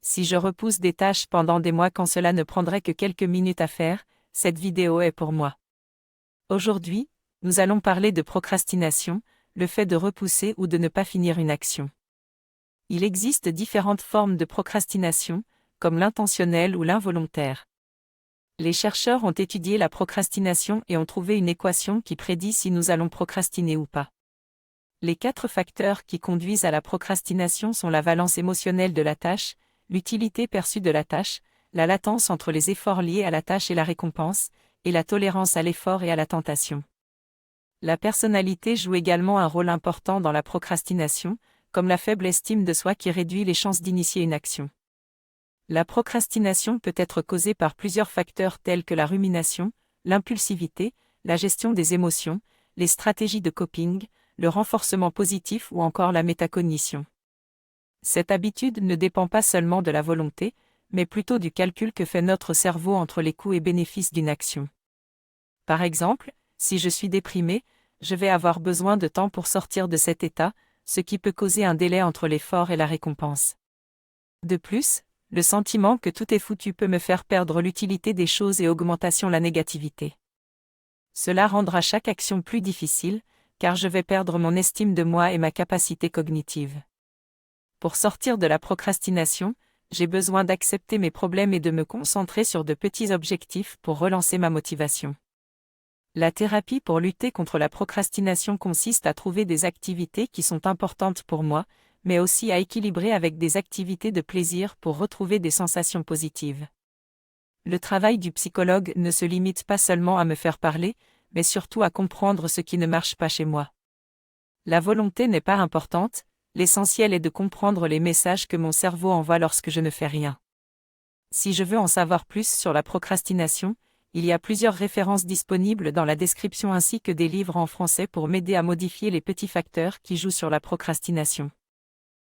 Si je repousse des tâches pendant des mois quand cela ne prendrait que quelques minutes à faire, cette vidéo est pour moi. Aujourd'hui, nous allons parler de procrastination, le fait de repousser ou de ne pas finir une action. Il existe différentes formes de procrastination, comme l'intentionnelle ou l'involontaire. Les chercheurs ont étudié la procrastination et ont trouvé une équation qui prédit si nous allons procrastiner ou pas. Les 4 facteurs qui conduisent à la procrastination sont la valence émotionnelle de la tâche, l'utilité perçue de la tâche, la latence entre les efforts liés à la tâche et la récompense, et la tolérance à l'effort et à la tentation. La personnalité joue également un rôle important dans la procrastination, comme la faible estime de soi qui réduit les chances d'initier une action. La procrastination peut être causée par plusieurs facteurs tels que la rumination, l'impulsivité, la gestion des émotions, les stratégies de coping, le renforcement positif ou encore la métacognition. Cette habitude ne dépend pas seulement de la volonté, mais plutôt du calcul que fait notre cerveau entre les coûts et bénéfices d'une action. Par exemple, si je suis déprimé, je vais avoir besoin de temps pour sortir de cet état, ce qui peut causer un délai entre l'effort et la récompense. De plus, le sentiment que tout est foutu peut me faire perdre l'utilité des choses et augmentation la négativité. Cela rendra chaque action plus difficile, car je vais perdre mon estime de moi et ma capacité cognitive. Pour sortir de la procrastination, j'ai besoin d'accepter mes problèmes et de me concentrer sur de petits objectifs pour relancer ma motivation. La thérapie pour lutter contre la procrastination consiste à trouver des activités qui sont importantes pour moi, mais aussi à équilibrer avec des activités de plaisir pour retrouver des sensations positives. Le travail du psychologue ne se limite pas seulement à me faire parler, mais surtout à comprendre ce qui ne marche pas chez moi. La volonté n'est pas importante, l'essentiel est de comprendre les messages que mon cerveau envoie lorsque je ne fais rien. Si je veux en savoir plus sur la procrastination, il y a plusieurs références disponibles dans la description ainsi que des livres en français pour m'aider à modifier les petits facteurs qui jouent sur la procrastination.